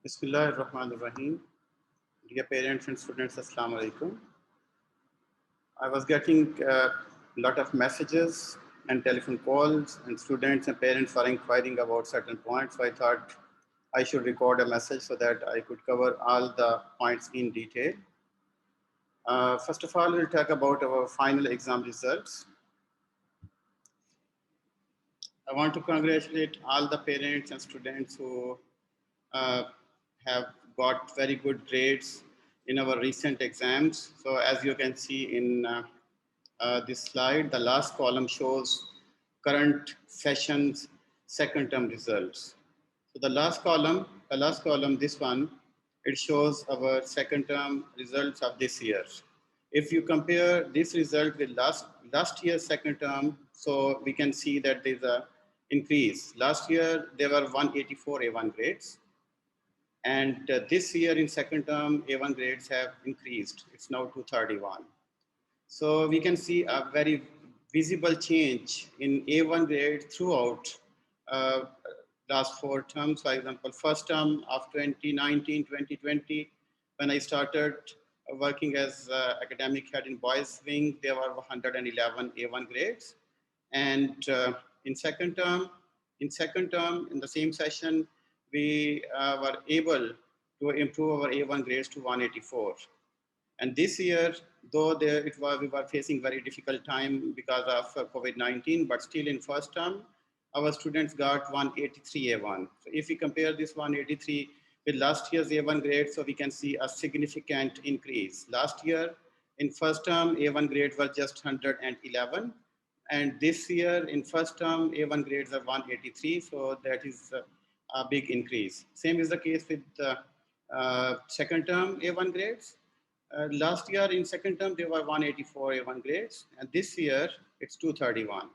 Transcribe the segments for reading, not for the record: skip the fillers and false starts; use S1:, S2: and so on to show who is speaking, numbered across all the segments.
S1: Bismillahirrahmanirrahim. Dear parents and students, Assalamu alaikum. I was getting a lot of messages and telephone calls, and students and parents were inquiring about certain points. So I thought I should record a message so that I could cover all the points in detail. First of all, we'll talk about our final exam results. I want to congratulate all the parents and students who uh, have got very good grades in our recent exams. So as you can see in this slide, the last column shows current session's second term results. So the last column, this one, it shows our second term results of this year. If you compare this result with last year's second term, so we can see that there's a increase. Last year there were 184 A1 grades, and this year in second term A1 grades have increased. It's now 231. So we can see a very visible change in A1 grade throughout uh, last four terms. For example, first term of 2019, 2020, when I started working as academic head in boys wing, there were 111 A1 grades. And in second term, in the same session, we were able to improve our A1 grades to 184. And this year, though we were facing very difficult time because of COVID-19, but still in first term, our students got 183 A1. So if we compare this 183 with last year's A1 grade, so we can see a significant increase. Last year, in first term, A1 grades were just 111. And this year, in first term, A1 grades are 183. So that is a big increase. Same is the case with second term A1 grades. Last year in second term, there were 184 A1 grades, and this year it's 231.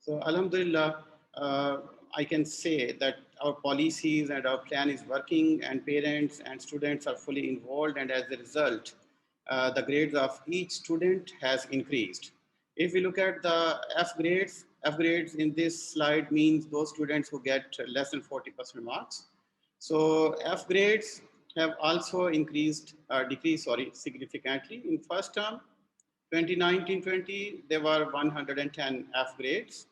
S1: So Alhamdulillah, I can say that our policies and our plan is working, and parents and students are fully involved, and as a result, the grades of each student has increased. If we look at the F grades in this slide means those students who get less than 40% marks. So F grades have also decreased significantly. In first term, 2019-20, there were 110 F grades.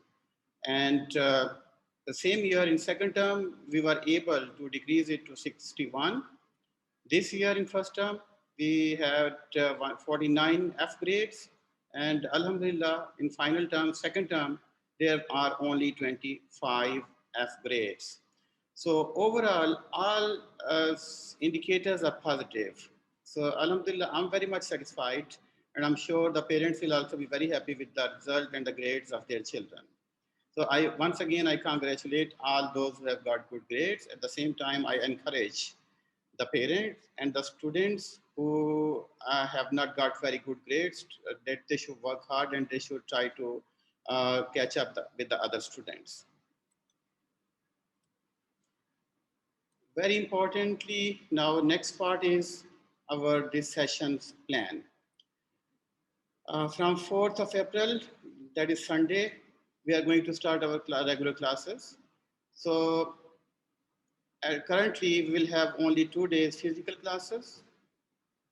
S1: And the same year in second term, we were able to decrease it to 61. This year in first term, we had 49 F grades. And Alhamdulillah, in final term, second term, there are only 25 F grades. So overall, all indicators are positive. So Alhamdulillah, I'm very much satisfied, and I'm sure the parents will also be very happy with the result and the grades of their children. So once again, I congratulate all those who have got good grades. At the same time, I encourage the parents and the students who have not got very good grades that they should work hard and they should try to catch up with the other students. Very importantly, now next part is our this session's plan. From 4th of April, that is Sunday, we are going to start our regular classes. So currently we will have only 2 days physical classes.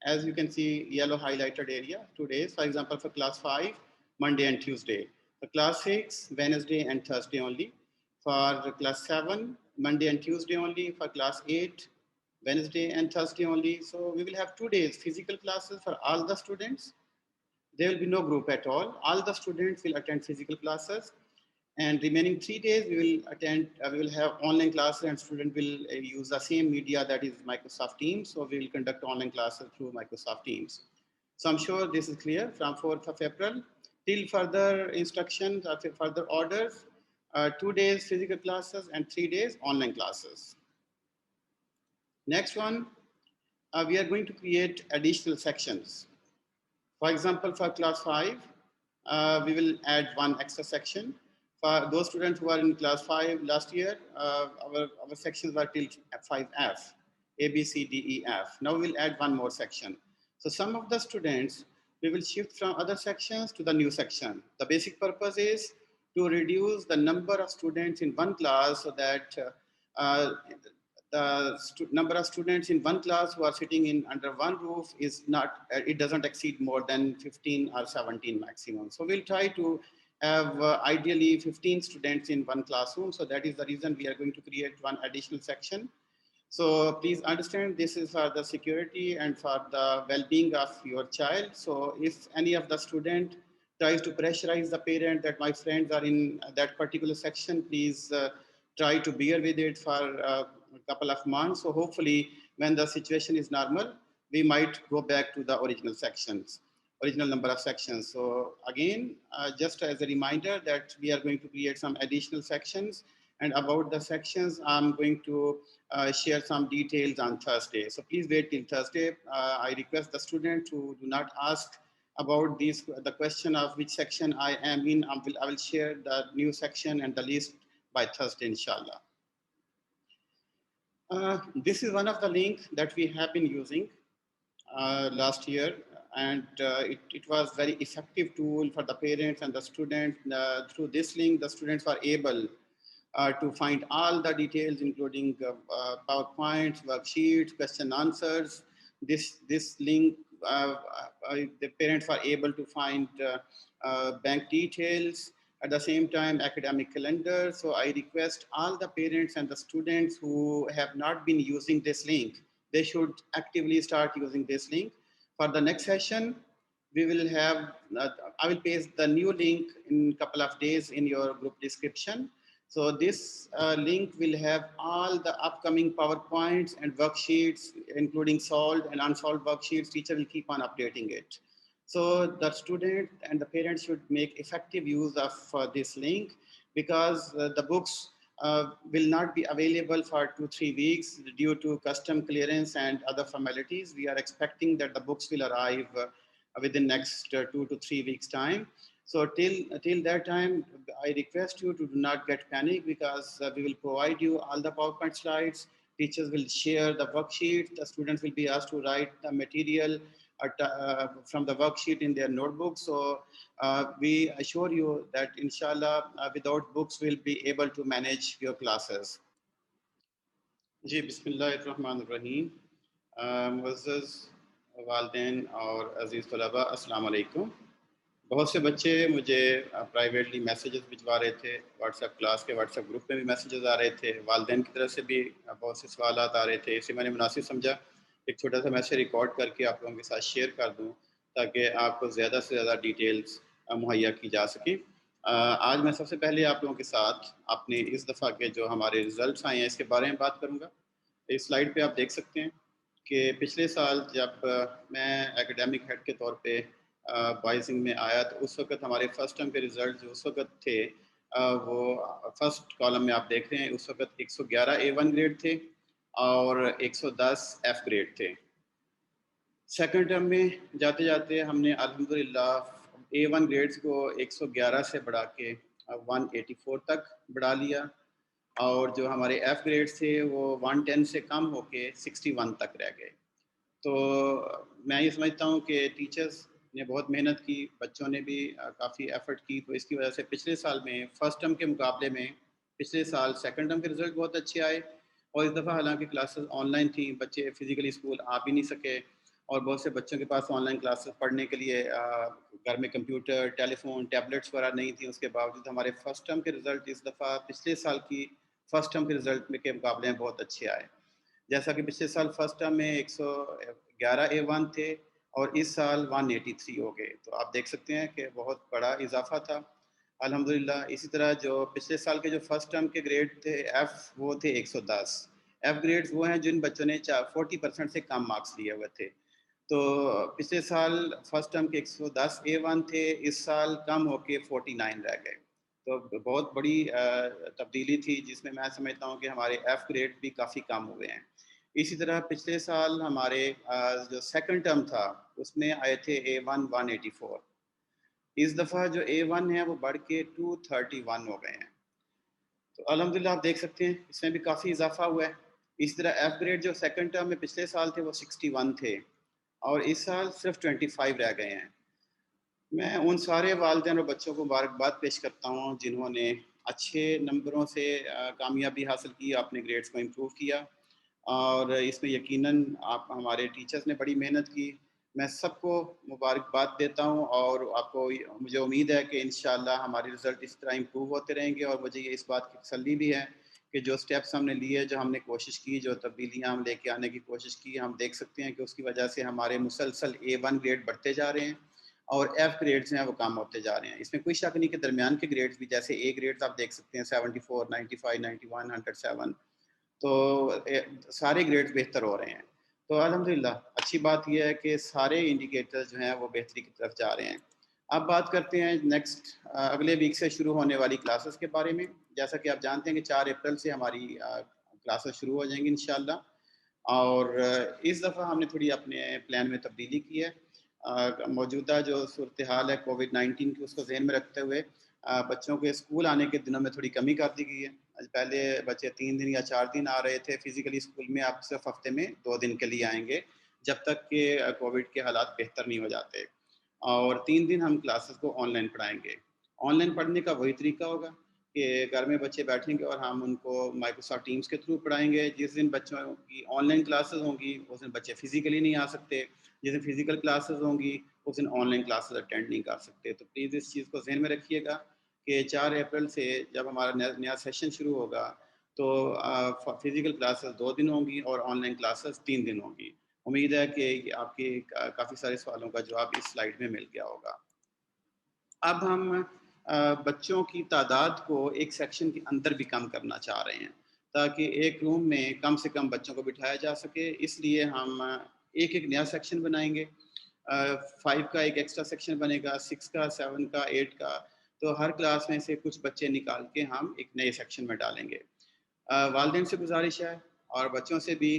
S1: As you can see, yellow highlighted area, 2 days. For example, for class 5, Monday and Tuesday. For class 6, Wednesday and Thursday only. For class 7, Monday and Tuesday only. For class 8, Wednesday and Thursday only. So we will have 2 days physical classes for all the students. There will be no group at all. All the students will attend physical classes. And remaining 3 days, we will have online classes, and students will use the same media, that is Microsoft Teams. So we will conduct online classes through Microsoft Teams. So I'm sure this is clear. From 4th of April till further instructions or further orders, 2 days physical classes and 3 days online classes. Next one, we are going to create additional sections. For example, for class 5, we will add one extra section. For those students who are in class 5 last year, our sections were till 5F, A, B, C, D, E, F. Now we'll add one more section. So some of the students, we will shift from other sections to the new section. The basic purpose is to reduce the number of students in one class so that the number of students in one class who are sitting in under one roof is not, it doesn't exceed more than 15 or 17 maximum. So we'll try to have ideally 15 students in one classroom. So that is the reason we are going to create one additional section. So please understand, this is for the security and for the well-being of your child. So if any of the student tries to pressurize the parent that my friends are in that particular section, please try to bear with it for a couple of months. So hopefully when the situation is normal, we might go back to the original sections, original number of sections. So again, just as a reminder that we are going to create some additional sections, and about the sections, I'm going to share some details on Thursday. So please wait till Thursday. I request the student to do not ask about the question of which section I am in. I will share the new section and the list by Thursday, inshallah. This is one of the links that we have been using last year, and it was very effective tool for the parents and the students. Through this link, the students were able to find all the details, including PowerPoints, worksheets, question answers. This link, the parents were able to find bank details, at the same time academic calendar. So I request all the parents and the students who have not been using this link, they should actively start using this link. For the next session, we will have, I will paste the new link in a couple of days in your group description. So this link will have all the upcoming PowerPoints and worksheets, including solved and unsolved worksheets. Teacher will keep on updating it. So the student and the parents should make effective use of this link, because the books will not be available for 2-3 weeks due to custom clearance and other formalities. We are expecting that the books will arrive within next 2 to 3 weeks time. So till that time, I request you to do not get panic, because we will provide you all the PowerPoint slides. Teachers will share the worksheet. The students will be asked to write the material from the worksheet in their notebook. So we assure you that inshallah, without books, we'll be able to manage your classes. जी बिस्मिल्लाहिर्रहमानिर्रहीम, मुअज़्ज़ज़ वालिदैन और अज़ीज़ तलबा, अस्सलाम वालेकुम। बहुत से बच्चे मुझे प्राइवेटली मैसेजेस भिजवा रहे थे, व्हाट्सएप क्लास के व्हाट्सएप ग्रुप में भी मैसेजेस आ रहे थे, वालिदैन की तरफ से भी बहुत से सवालात आ रहे थे। इसलिए मैंने मुनासिब समझा एक छोटा सा मैसेज रिकॉर्ड करके आप लोगों के साथ शेयर कर दूं, ताकि आपको ज़्यादा से ज़्यादा डिटेल्स मुहैया की जा सके। आज मैं सबसे पहले आप लोगों के साथ अपने इस दफ़ा के जो हमारे रिज़ल्ट्स आए हैं इसके बारे में बात करूँगा। इस स्लाइड पे आप देख सकते हैं कि पिछले साल जब मैं एकेडमिक हेड के तौर पे बॉयजिंग में आया, तो उस वक्त हमारे फर्स्ट टर्म के रिज़ल्ट जो उस वक्त थे वो फर्स्ट कॉलम में आप देख रहे हैं, उस वक्त 111 A1 ग्रेड थे और 110 F ग्रेड थे। सेकंड टर्म में जाते जाते हमने अल्हम्दुलिल्लाह A1 ग्रेड्स को 111 से बढ़ा के 184 तक बढ़ा लिया, और जो हमारे F ग्रेड्स थे वो 110 से कम होके 61 तक रह गए। तो मैं ये समझता हूँ कि टीचर्स ने बहुत मेहनत की, बच्चों ने भी काफ़ी एफर्ट की, तो इसकी वजह से पिछले साल में फर्स्ट टर्म के मुकाबले में पिछले साल सेकंड टर्म के रिज़ल्ट बहुत अच्छे आए। और इस दफ़ा हालांकि क्लासेस ऑनलाइन थी, बच्चे फिज़िकली स्कूल आ भी नहीं सके, और बहुत से बच्चों के पास ऑनलाइन क्लासेस पढ़ने के लिए घर में कंप्यूटर, टेलीफोन, टैबलेट्स वगैरह नहीं थी। उसके बावजूद हमारे फर्स्ट टर्म के रिज़ल्ट इस दफ़ा पिछले साल की फर्स्ट टर्म के रिज़ल्ट में के मुकाबले में बहुत अच्छे आए। जैसा कि पिछले साल फर्स्ट टर्म में 111 A1 थे और इस साल 183 हो गए, तो आप देख सकते हैं कि बहुत बड़ा इजाफा था अल्हम्दुलिल्लाह। इसी तरह जो पिछले साल के जो फर्स्ट टर्म के ग्रेड थे F, वो थे 110। F ग्रेड्स वो हैं जिन बच्चों ने 40% से कम मार्क्स लिए हुए थे। तो पिछले साल फर्स्ट टर्म के 110 A1 थे, इस साल कम होके 49 रह गए। तो बहुत बड़ी तब्दीली थी, जिसमें मैं समझता हूँ कि हमारे F ग्रेड भी काफ़ी कम हुए हैं। इसी तरह पिछले साल हमारे जो सेकंड टर्म था उसमें आए थे A1 184। इस दफ़ा जो A1 है वो बढ़ के 231 हो गए हैं। तो अल्हम्दुलिल्लाह आप देख सकते हैं इसमें भी काफ़ी इजाफा हुआ है। इस तरह F ग्रेड जो सेकंड टर्म में पिछले साल थे वो 61 थे और इस साल सिर्फ 25 रह गए हैं। मैं उन सारे वालिदैन और बच्चों को मुबारकबाद पेश करता हूँ जिन्होंने अच्छे नंबरों से कामयाबी हासिल की, अपने ग्रेड्स को इम्प्रूव किया। اور اس میں یقیناً آپ ہمارے ٹیچرز نے بڑی محنت کی. میں سب کو مبارکباد دیتا ہوں اور آپ کو مجھے امید ہے کہ انشاءاللہ ہمارے رزلٹ اس طرح امپروو ہوتے رہیں گے. اور مجھے یہ اس بات کی تسلی بھی ہے کہ جو سٹیپس ہم نے لیے, جو ہم نے کوشش کی, جو تبدیلیاں ہم لے کے آنے کی کوشش کی, ہم دیکھ سکتے ہیں کہ اس کی وجہ سے ہمارے مسلسل A1 گریڈ بڑھتے جا رہے ہیں اور F گریڈز ہیں وہ کم ہوتے جا رہے ہیں. اس میں کوئی شک نہیں کہ درمیان کے گریڈز بھی, جیسے A گریڈز آپ دیکھ سکتے ہیں 74, 95, 91, 107, تو سارے گریڈز بہتر ہو رہے ہیں. تو الحمدللہ اچھی بات یہ ہے کہ سارے انڈیکیٹرز جو ہیں وہ بہتری کی طرف جا رہے ہیں. اب بات کرتے ہیں نیکسٹ اگلے ویک سے شروع ہونے والی کلاسز کے بارے میں. جیسا کہ آپ جانتے ہیں کہ 4 اپریل سے ہماری کلاسز شروع ہو جائیں گی انشاءاللہ. اور اس دفعہ ہم نے تھوڑی اپنے پلان میں تبدیلی کی ہے. موجودہ جو صورتحال ہے کووڈ-19 کی, اس کو ذہن میں رکھتے ہوئے بچوں کے اسکول آنے کے دنوں میں تھوڑی کمی کر دی گئی ہے. پہلے بچے 3 دن یا 4 دن آ رہے تھے فزیکلی اسکول میں, اب صرف ہفتے میں 2 دن کے لیے آئیں گے جب تک کہ کووڈ کے حالات بہتر نہیں ہو جاتے. اور 3 دن ہم کلاسز کو آن لائن پڑھائیں گے. آن لائن پڑھنے کا وہی طریقہ ہوگا کہ گھر میں بچے بیٹھیں گے اور ہم ان کو مائیکروسافٹ ٹیمز کے تھرو پڑھائیں گے. جس دن بچوں کی آن لائن کلاسز ہوں گی اس دن بچے فزیکلی نہیں آ سکتے, جس دن فزیکل کلاسز ہوں گی اس دن آن لائن کلاسز اٹینڈ نہیں کر سکتے. تو پلیز اس چیز کو ذہن میں رکھیے گا کہ 4 اپریل سے جب ہمارا نیا سیشن شروع ہوگا تو فزیکل کلاسز 2 دن ہوں گی اور آن لائن کلاسز 3 دن ہوں گی. امید ہے کہ آپ کے کافی سارے سوالوں کا جواب اس سلائیڈ میں مل گیا ہوگا. اب ہم بچوں کی تعداد کو ایک سیکشن کے اندر بھی کم کرنا چاہ رہے ہیں تاکہ ایک روم میں کم سے کم بچوں کو بٹھایا جا سکے. اس لیے ہم ایک نیا سیکشن بنائیں گے. 5 کا ایک ایکسٹرا سیکشن بنے گا, 6 کا, 7 کا, 8 کا. تو ہر کلاس میں سے کچھ بچے نکال کے ہم ایک نئے سیکشن میں ڈالیں گے. والدین سے گزارش ہے اور بچوں سے بھی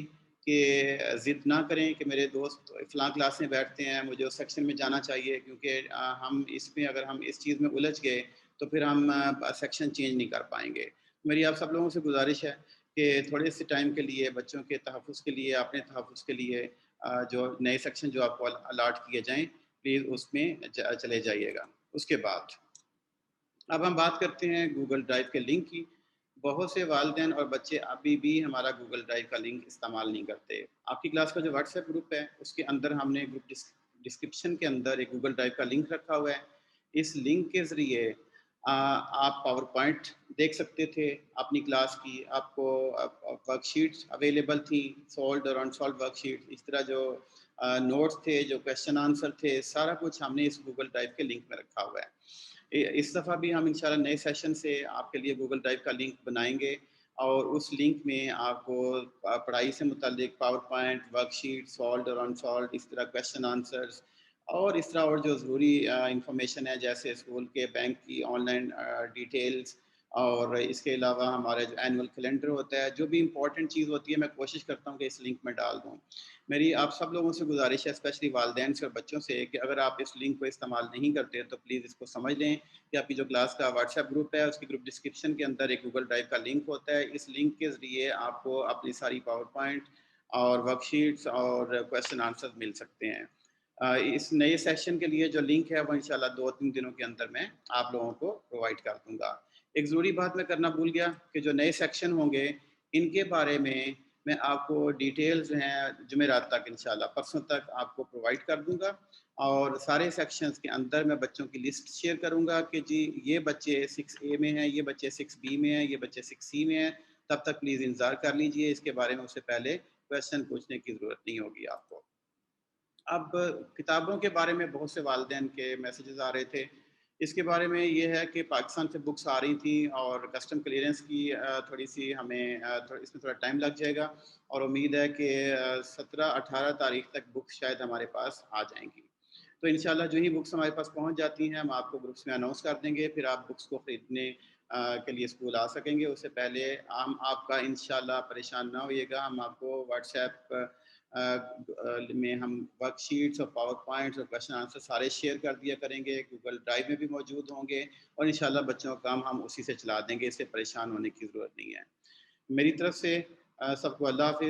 S1: کہ ضد نہ کریں کہ میرے دوست فلاں کلاس میں بیٹھتے ہیں, مجھے اس سیکشن میں جانا چاہیے, کیونکہ ہم اس میں اگر ہم اس چیز میں الجھ گئے تو پھر ہم سیکشن چینج نہیں کر پائیں گے. میری آپ سب لوگوں سے گزارش ہے کہ تھوڑے سے ٹائم کے لیے بچوں کے تحفظ کے لیے, اپنے تحفظ کے لیے جو نئے سیکشن جو آپ کو الاٹ کیے جائیں پلیز اس میں چلے جائیے گا. اس کے بعد اب ہم بات کرتے ہیں گوگل ڈرائیو کے لنک کی. بہت سے والدین اور بچے ابھی بھی ہمارا گوگل ڈرائیو کا لنک استعمال نہیں کرتے. آپ کی کلاس کا جو واٹس ایپ گروپ ہے اس کے اندر ہم نے گروپ ڈسکرپشن کے اندر ایک گوگل ڈرائیو کا لنک رکھا ہوا ہے. اس لنک کے ذریعے آپ پاور پوائنٹ دیکھ سکتے تھے اپنی کلاس کی, آپ کو ورک شیٹس اویلیبل تھیں, سالوڈ اور انسالوڈ ورک شیٹ, اس طرح جو نوٹس تھے, جو کویشچن آنسر تھے, سارا کچھ ہم نے اس گوگل ڈرائیو کے لنک میں رکھا ہوا ہے. اس دفعہ بھی ہم انشاءاللہ نئے سیشن سے آپ کے لیے گوگل ڈرائیو کا لنک بنائیں گے اور اس لنک میں آپ کو پڑھائی سے متعلق power point, work sheet, solved اور انسالوڈ, اس طرح کویشچن آنسرز اور اس طرح اور جو ضروری انفارمیشن ہے جیسے اسکول کے بینک کی آن لائن ڈیٹیلز, اور اس کے علاوہ ہمارا جو اینول کیلنڈر ہوتا ہے, جو بھی امپورٹنٹ چیز ہوتی ہے میں کوشش کرتا ہوں کہ اس لنک میں ڈال دوں. میری آپ سب لوگوں سے گزارش ہے, اسپیشلی والدین سے اور بچوں سے, کہ اگر آپ اس لنک کو استعمال نہیں کرتے تو پلیز اس کو سمجھ لیں کہ آپ کی جو کلاس کا واٹس ایپ گروپ ہے اس کی گروپ ڈسکرپشن کے اندر ایک گوگل ڈرائیو کا لنک ہوتا ہے. اس لنک کے ذریعے آپ کو اپنی ساری پاور پوائنٹ اور ورک شیٹس اور کویشچن آنسر مل سکتے ہیں. اس نئے سیشن کے لیے جو لنک ہے وہ انشاءاللہ 2-3 دنوں کے اندر میں آپ لوگوں کو پرووائڈ کر دوں گا. ایک ضروری بات میں کرنا بھول گیا کہ جو نئے سیکشن ہوں گے ان کے بارے میں آپ کو ڈیٹیلز ہیں جمعرات تک انشاءاللہ پرسوں تک آپ کو پرووائڈ کر دوں گا. اور سارے سیکشنز کے اندر میں بچوں کی لسٹ شیئر کروں گا کہ جی یہ بچے 6A میں ہیں, یہ بچے 6B میں ہیں, یہ بچے 6C میں ہیں. تب تک پلیز انتظار کر لیجئے, اس کے بارے میں اس سے پہلے کویشچن پوچھنے کی ضرورت نہیں ہوگی آپ کو. اب کتابوں کے بارے میں بہت سے والدین کے میسیجز آ رہے تھے. اس کے بارے میں یہ ہے کہ پاکستان سے بکس آ رہی تھیں اور کسٹم کلیئرنس کی تھوڑی سی ہمیں اس میں تھوڑا ٹائم لگ جائے گا, اور امید ہے کہ 17-18 تاریخ تک بکس شاید ہمارے پاس آ جائیں گی. تو انشاءاللہ جو ہی بکس ہمارے پاس پہنچ جاتی ہیں ہم آپ کو گروپس میں اناؤنس کر دیں گے, پھر آپ بکس کو خریدنے کے لیے اسکول آ سکیں گے. اس سے پہلے ہم آپ کا انشاءاللہ پریشان نہ ہوئیے گا, ہم آپ کو واٹس ایپ میں ہم ورک شیٹس اور پاور پوائنٹس اور کویشچن آنسر سارے شیئر کر دیا کریں گے, گوگل ڈرائیو میں بھی موجود ہوں گے, اور انشاءاللہ بچوں کا کام ہم اسی سے چلا دیں گے. اس سے پریشان ہونے کی ضرورت نہیں ہے. میری طرف سے سب کو اللہ حافظ.